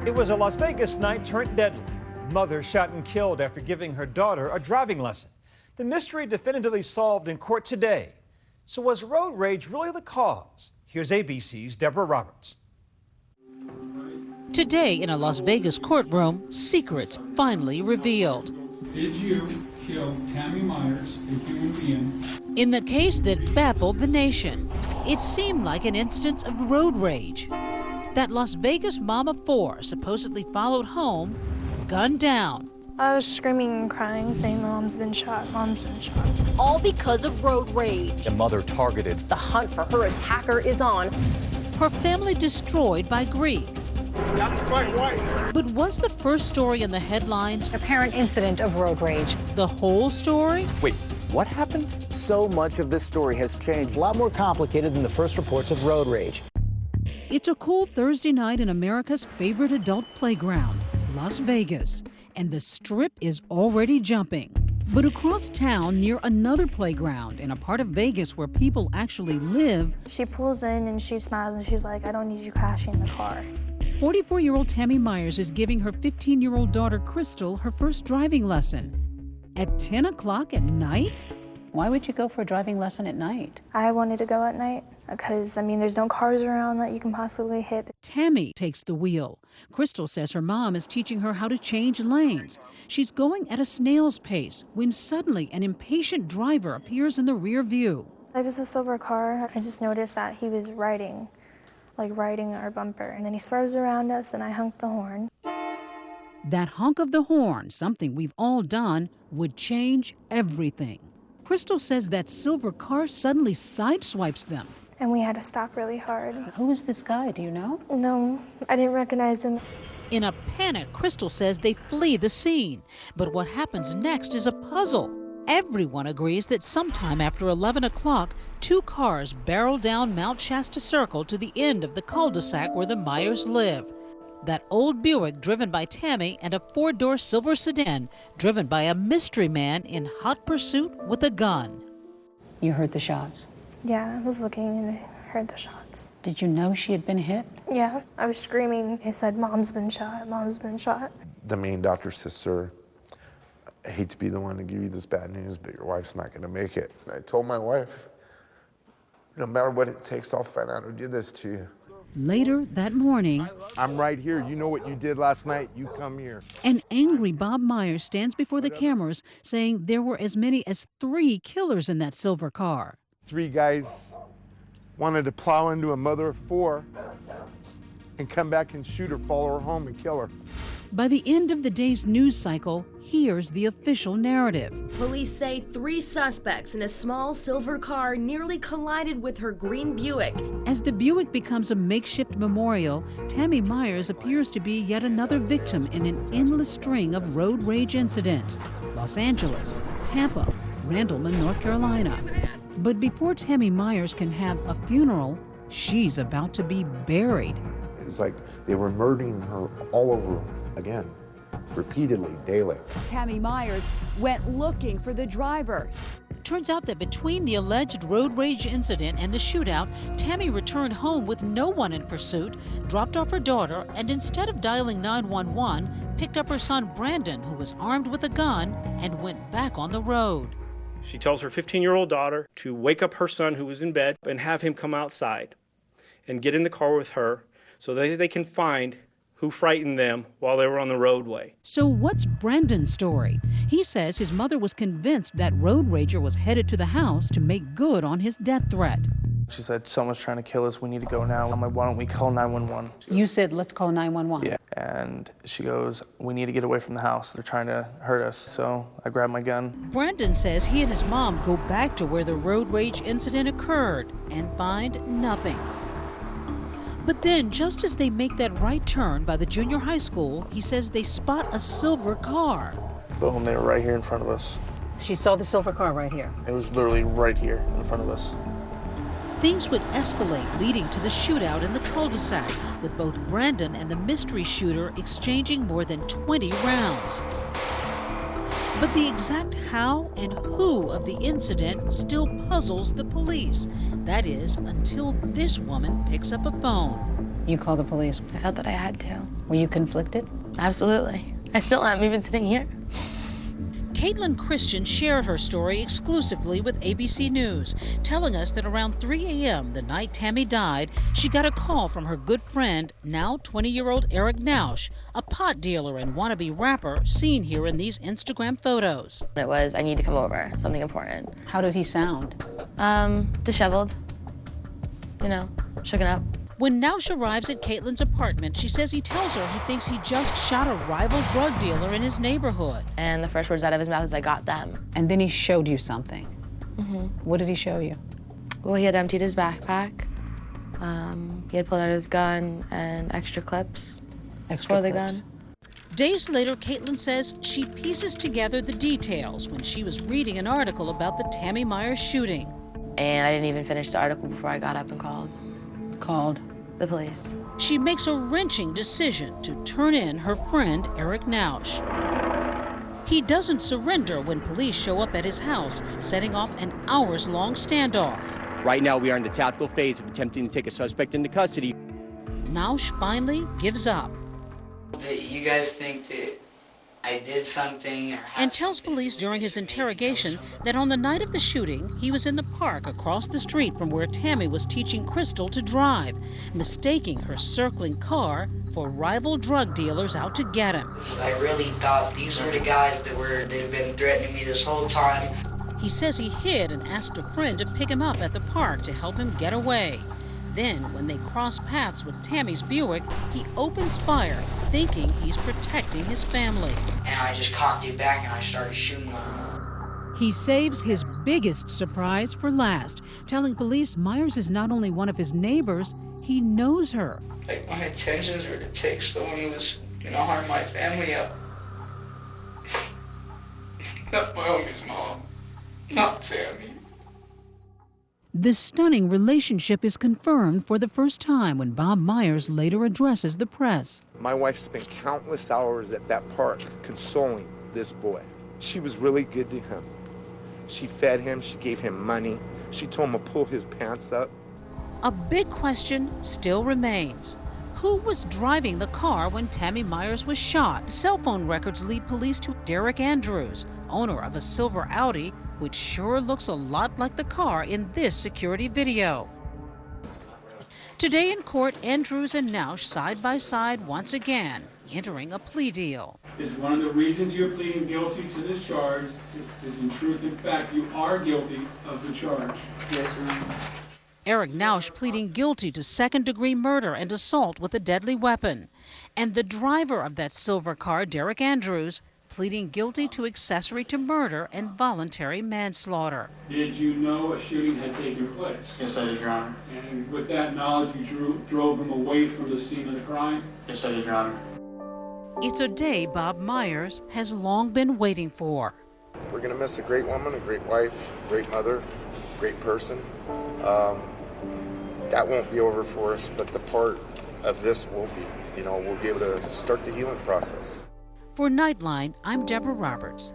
It was a Las Vegas night turned deadly. Mother shot and killed after giving her daughter a driving lesson. The mystery definitively solved in court today. So was road rage really the cause? Here's ABC's Deborah Roberts. Today in a Las Vegas courtroom, secrets finally revealed. Did you kill Tammy Meyers, a human being? In the case that baffled the nation, it seemed like an instance of road rage. That Las Vegas mom of four supposedly followed home, gunned down. I was screaming and crying, saying, "Mom's been shot, Mom's been shot." All because of road rage. The mother targeted. The hunt for her attacker is on. Her family destroyed by grief. That's quite right. But was the first story in the headlines Apparent incident of road rage. the whole story? Wait, what happened? So much of this story has changed. A lot more complicated than the first reports of road rage. It's a cool Thursday night in America's favorite adult playground, Las Vegas, and the Strip is already jumping. But across town, near another playground, in a part of Vegas where people actually live, She pulls in and she smiles and she's like, "I don't need you crashing the car." 44-year-old Tammy Meyers is giving her 15-year-old daughter, Crystal, her first driving lesson. At 10 o'clock at night? Why would you go for a driving lesson at night? I wanted to go at night because, there's no cars around that you can possibly hit. Tammy takes the wheel. Crystal says her mom is teaching her how to change lanes. She's going at a snail's pace when suddenly an impatient driver appears in the rear view. It was a silver car. I just noticed that he was riding our bumper. And then he swerves around us and I honked the horn. That honk of the horn, something we've all done, would change everything. Crystal says that silver car suddenly sideswipes them. And we had to stop really hard. Who is this guy? Do you know? No, I didn't recognize him. In a panic, Crystal says they flee the scene. But what happens next is a puzzle. Everyone agrees that sometime after 11 o'clock, two cars barrel down Mount Shasta Circle to the end of the cul-de-sac where the Meyers live. That old Buick driven by Tammy and a four-door silver sedan driven by a mystery man in hot pursuit with a gun. You heard the shots. Yeah, I was looking and I heard the shots. Did you know she had been hit? Yeah, I was screaming. He said, "Mom's been shot, Mom's been shot." The main doctor's sister, I hate to be the one to give you this bad news, but your wife's not gonna make it. And I told my wife, no matter what it takes, I'll find out who did this to you. Later that morning, I'm right here. You know what you did last night. You come here. an angry Bob Myers stands before the cameras saying there were as many as 3 killers in that silver car. 3 guys wanted to plow into a mother of 4 and come back and shoot her, follow her home, and kill her. By the end of the day's news cycle, here's the official narrative. Police say 3 suspects in a small silver car nearly collided with her green Buick. As the Buick becomes a makeshift memorial, Tammy Meyers appears to be yet another victim in an endless string of road rage incidents. Los Angeles, Tampa, Randleman, North Carolina. But before Tammy Meyers can have a funeral, she's about to be buried. It's like they were murdering her all over again, repeatedly, daily. Tammy Meyers went looking for the driver. Turns out that between the alleged road rage incident and the shootout, Tammy returned home with no one in pursuit, dropped off her daughter, and instead of dialing 911, picked up her son Brandon, who was armed with a gun, and went back on the road. She tells her 15-year-old daughter to wake up her son who was in bed and have him come outside and get in the car with her so that they can find who frightened them while they were on the roadway. So what's Brandon's story? He says his mother was convinced that road rager was headed to the house to make good on his death threat. She said, "Someone's trying to kill us, we need to go now." I'm like, "Why don't we call 911? You said, "Let's call 911. Yeah, and she goes, "We need to get away from the house. They're trying to hurt us." So I grabbed my gun. Brandon says he and his mom go back to where the road rage incident occurred and find nothing. But then, just as they make that right turn by the junior high school, he says they spot a silver car. Boom, they were right here in front of us. She saw the silver car right here. It was literally right here in front of us. Things would escalate, leading to the shootout in the cul-de-sac, with both Brandon and the mystery shooter exchanging more than 20 rounds. But the exact how and who of the incident still puzzles the police. That is, until this woman picks up a phone. You called the police? I felt that I had to. Were you conflicted? Absolutely. I still am, even sitting here. Caitlin Christian shared her story exclusively with ABC News, telling us that around 3 a.m. the night Tammy died, she got a call from her good friend, now 20-year-old Erich Nowsch, a pot dealer and wannabe rapper seen here in these Instagram photos. It was, I need to come over, something important. How did he sound? Disheveled, you know, shooken up. When Nowsch arrives at Caitlin's apartment, she says he tells her he thinks he just shot a rival drug dealer in his neighborhood. And the first words out of his mouth is, I got them. And then he showed you something. Mm-hmm. What did he show you? Well, he had emptied his backpack. He had pulled out his gun and extra clips for the gun. Days later, Caitlin says she pieces together the details when she was reading an article about the Tammy Meyers shooting. And I didn't even finish the article before I got up and called. Called? The police. She makes a wrenching decision to turn in her friend Erich Nowsch. He doesn't surrender when police show up at his house, setting off an hours-long standoff. Right now, we are in the tactical phase of attempting to take a suspect into custody. Nowsch finally gives up. You guys think that I did something? And tells police during his interrogation that on the night of the shooting, he was in the park across the street from where Tammy was teaching Crystal to drive, mistaking her circling car for rival drug dealers out to get him. I really thought these were the guys that have been threatening me this whole time. He says he hid and asked a friend to pick him up at the park to help him get away. Then, when they cross paths with Tammy's Buick, he opens fire, thinking he's protecting his family. And I just cocked it back and I started shooting them. He saves his biggest surprise for last, telling police Meyers is not only one of his neighbors, he knows her. Like, my intentions were to take someone who was gonna harm my family up. Not my homie's mom, not Tammy. The stunning relationship is confirmed for the first time when Bob Meyers later addresses the press. My wife spent countless hours at that park consoling this boy. She was really good to him. She fed him, she gave him money, she told him to pull his pants up. A big question still remains. Who was driving the car when Tammy Meyers was shot? Cell phone records lead police to Derrick Andrews, owner of a silver Audi, which sure looks a lot like the car in this security video. Today in court, Andrews and Nowsch side by side once again, entering a plea deal. Is one of the reasons you're pleading guilty to this charge is in truth and fact you are guilty of the charge? Yes, Your Honor. Erich Nowsch pleading guilty to second-degree murder and assault with a deadly weapon. And the driver of that silver car, Derrick Andrews, pleading guilty to accessory to murder and voluntary manslaughter. Did you know a shooting had taken place? Yes, I did, Your Honor. And with that knowledge, you drove him away from the scene of the crime? Yes, I did, Your Honor. It's a day Bob Meyers has long been waiting for. We're going to miss a great woman, a great wife, great mother, great person. That won't be over for us, but the part of this will be. You know, we'll be able to start the healing process. For Nightline, I'm Deborah Roberts.